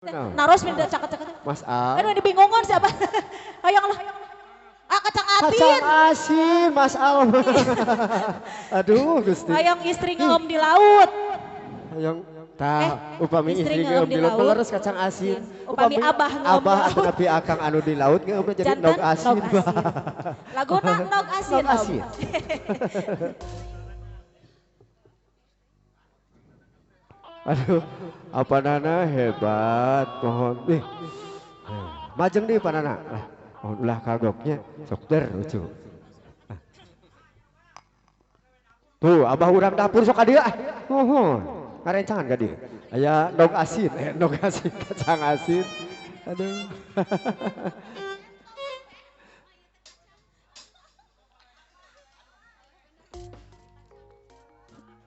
Nah, Naros minta cakap-cakap. Mas Al. Aduh, dibingungan siapa? Ayang lah. Ah, kacang asin. Kacang asin, Mas Al. Aduh, Gusti. Ayang istri ngeom di laut. Yang tah upami istri istri ngeum ngeum di di laut laut. meleres kacang asin. Upami abah ngeum di abah laut. atau tapi akang anu di laut ngeum jadi Jantan, nog asin. nog asin. Laguna nog asin. Nog Om. asin. Aduh, apa nana hebat, mohon. Majeng nih Pak Nana. Mohon ulah kagoknya, sok lucu. Tuh, abah urang dapur sok dia. Mohon, ngarencangan ka dia. Aya nog asin, nog asin, kacang asin. Aduh.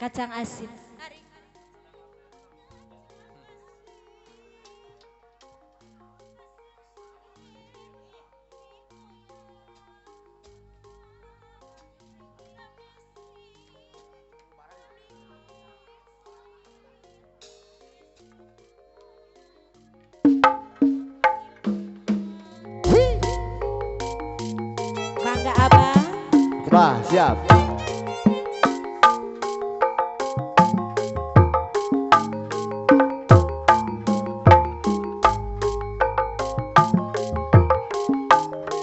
Kacang asin. Mangga abah. Bah, siap.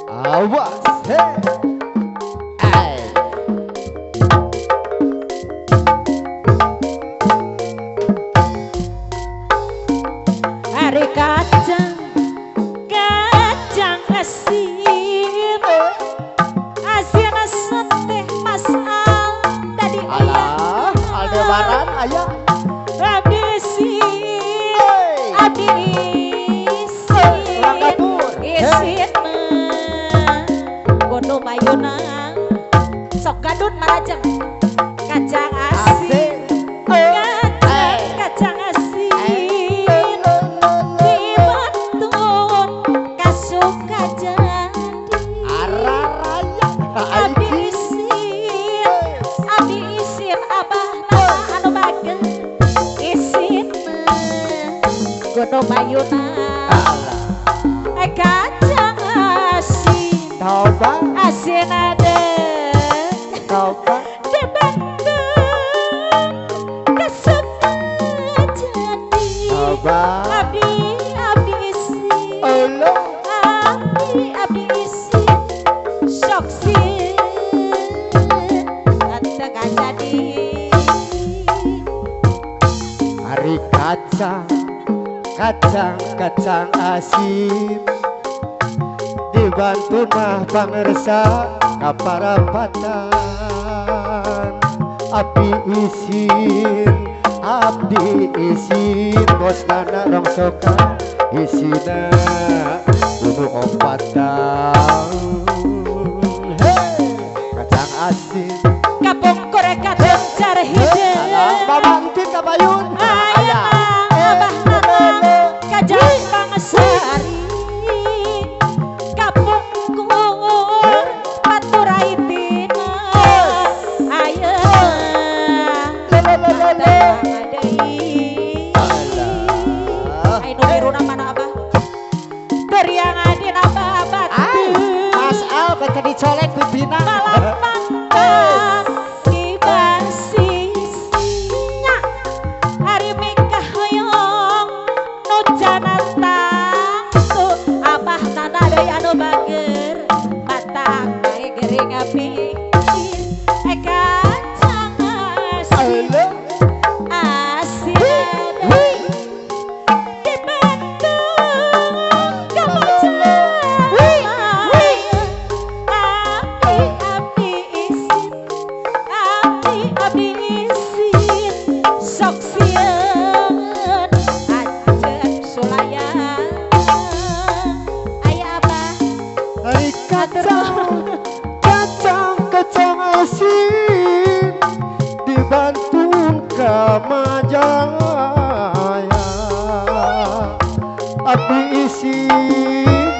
Awas, hey. Ay. Hari kacang, kacang asin, asin seteh Mas Al tadi Alah, Aldebaran aya. habisin, Hey. habisin, Urang dapur. isin kudu mayuna, sok gadut marajeng, kacang asin, kacang asin. Dibantun kasuka jadi Araraya. abdi isin abah nama anu bageus isin kudu mayuna kacang asin Coba, asin ada coba. dibantun kasuka jadi Coba. abdi isin Olo. abdi isi sok sih tante gak jadi Hari kacang, kacang asin dibantu mah pangersa kaparapatan abdi isin bos nana rongsokan isina kudu ompatan. Hey, kacang asin kapung korek kacang cara hidup Bapak Entin Kabayun ayah abah nama kajang bangsari kapung kur paturaitina ayah Ayo biruna mana abah? Beriang adin abah batu. Mas Al betul dicolek pimpinan. Malampang dibasisnya. Hari mikah hoyong nujanatang tu abah nana deui anu bager batang bae gering api. Kacang asin asin Hari kacang asin dibantu kamajaya api isin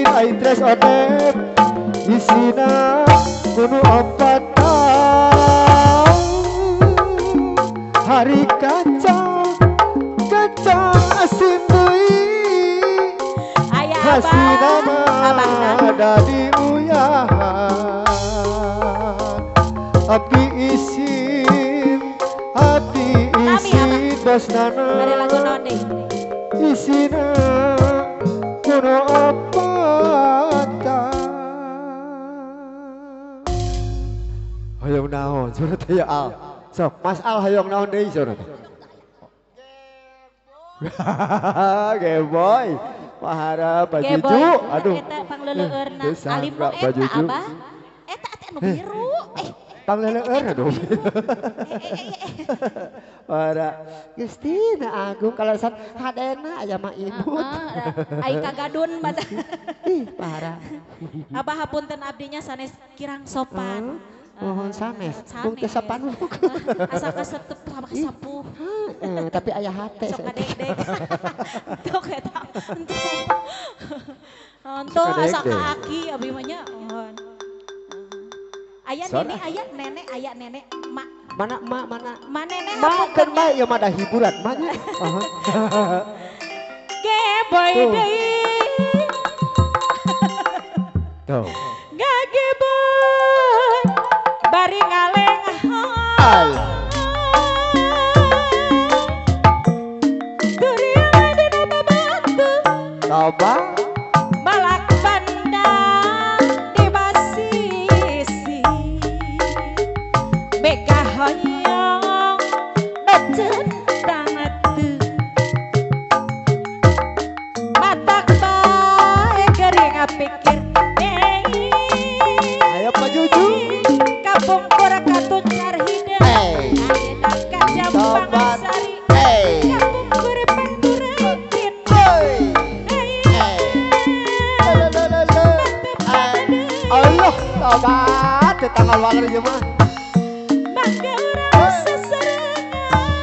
aing tres odep isina kudu ompatan hari kacang asin deui Aya hasina abah mah dadi uyahan abdi isin bosnana Ada lagu naon deui? isina kuno apa hayang naon surut ya Al sok Mas Al hayang naon deui surut Geboy Mahara bajuju aduh eta pangleuleurna alimno eta bajuju abah eta teh anu biru pangleuleurna aduh Ora Gustina Agung kalasan hadena aya mah imut ai kagadun mah ih parah abah hapunten abdinya sanes kirang sopan. Mohon sanes, bung teu sapanuk. Asa kasetep sama kasapuh. Tapi aya hate. Sok kadek-dek. Tuh eta. Onto asa kaaki abi mah nya. Aya nenek, aya nenek, aya nenek, mak. Mana mak mana? Ma nenek makan mah ya mah ada hiburan mah nya. Geboy deui. Tuh. Gageboy. Bari ngaleng Ay. Durian di nama batu Coba balak pandang di basisi Beka hoyong becendang atu matak bae gering pikir ayo pajuju Kampung Kora Katun Carhida Ayeuna ka Jampang Sari Kampung Kora Panguratin Allah tobat tanggal waler ieu mah Mangga urang seserengan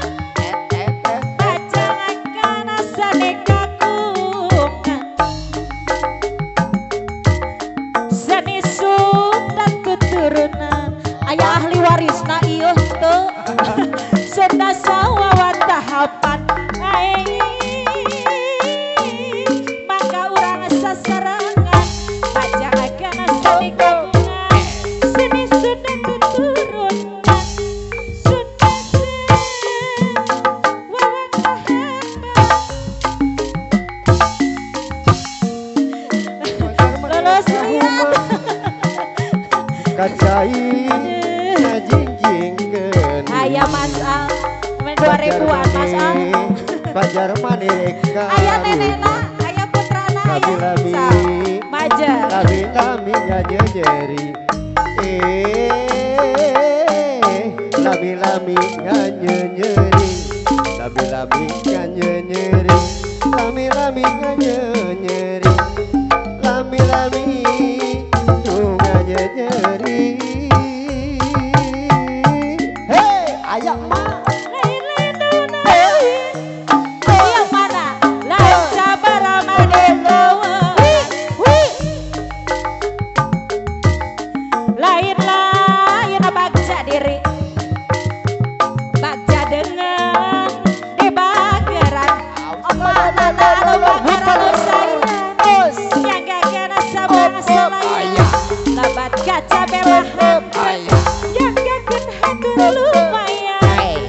Pajangan asane kakungan Seni Sunda tuturunan Aya ahli warisna ieuh teu Sunda sawawa tahapan Mangga urang sasarangan pajangan asane kakungan Seni Sunda tuturunan Sunda sawawa tahapan Lolos liat kacai ngajingjingkeun Aya Mas Al, main 2000-an Mas Al. Pajar maneka Aya nenekna, aya putrana, aya Lami-lami. Sa. Maja. lami-lami nyanyeri lami-lami nyanyeri lami-lami nyanyeri lami-lami nyanyeri lami-lami nyanyeri hey ayak mah Yang mana? Lain sabara manegawa. Lain bagja diri. Bagja dengan di bageran. Omana lalu bageran usaian. Yang gagana sabang selayan. Labat kaca belahan. Yang gagen hatur lumayan.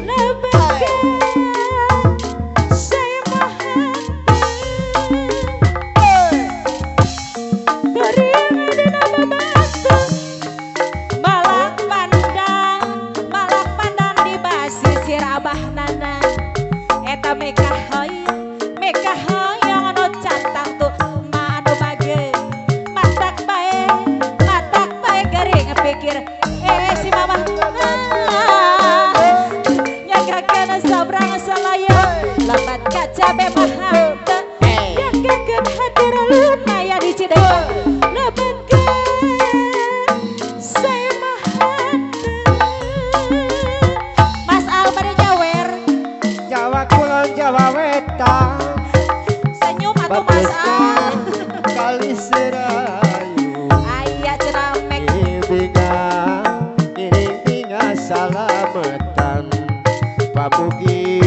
Lebat saya mahan. Dari yang ada nama batu. Malak pandang di basisir abah nana. Eta meka hoyong anu cantang tuh ma anu bage. Matak bae gering pikir si mama nyagakeun sabrang salayan lambat kaca bemaham nyagakeun hadir lumayan di Cideug lambat ke saya mahan Mas Al bari nyawer Jawa Kulon Jawa Wetan senyum atuh Mas Al kali serayu aya ceramek Iring-iringa salametan Pamugi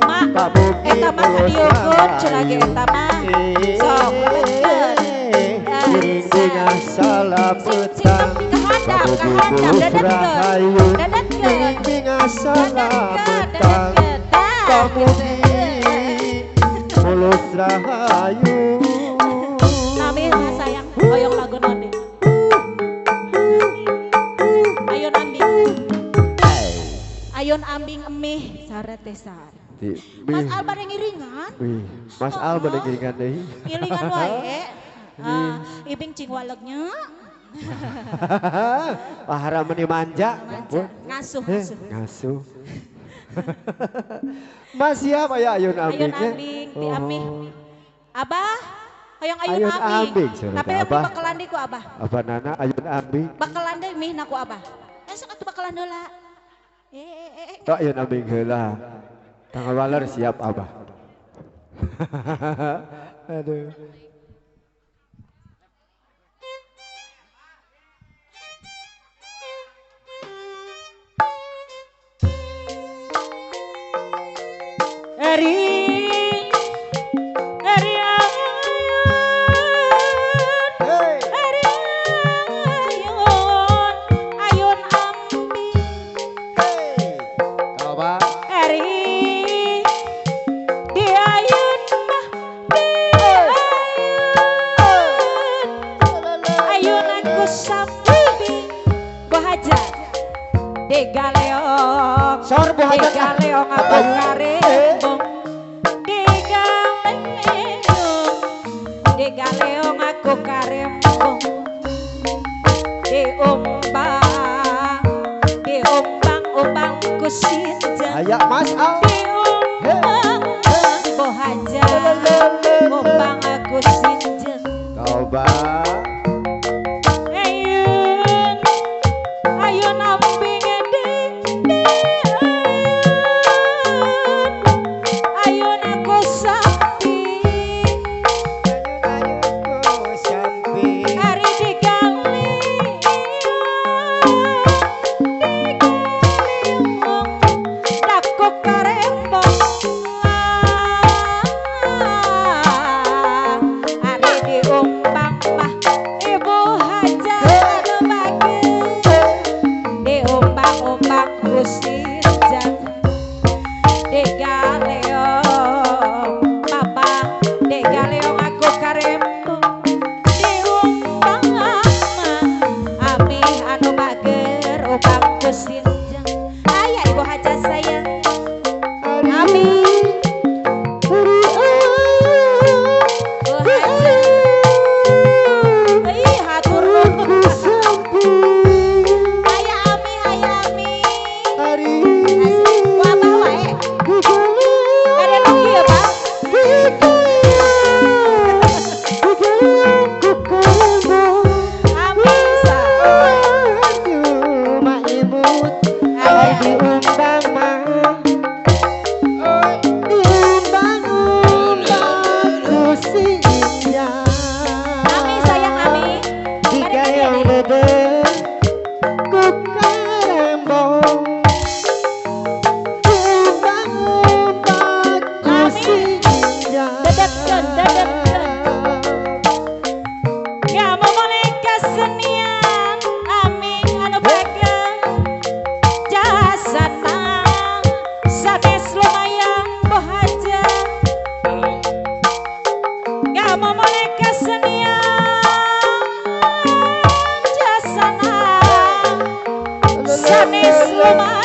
Ma, Pamugi eta mah diogun cenage eta mah sok leungkeun Ding salah petang kahadap rahayu dadetkeun Ding salah petang kamu mulus rahayu Nabi mah sayang hoyong lagu naon deui Ayun ambing emih sare teh sar. Mas Al bade ngiringan. Mas Al bade ngiringan deui. Ngiringan wae. Ibing cing walegnya. Pahara meni manja. Ngasuh. Ngasuh. Mas siap aya ayun ambing. Ayun ambing di amih. Abah, hoyong ayun Ayun ambing. ambing, Tapi Abah. bakalan di ku Abah. Apa nana ayun ambing? Bakalan deui mih na ku Abah. Esok atuh bakalan heula. Tok ayun ambing heula. Tanggal waler siap Abah. Aduh. Digaleong abang karembong Digaleong aku karembong Diombang ku sinjang Aya Mas Al. Diombang bohaja Ombang aku sinjang Coba. Ayun ambing Sanes lumah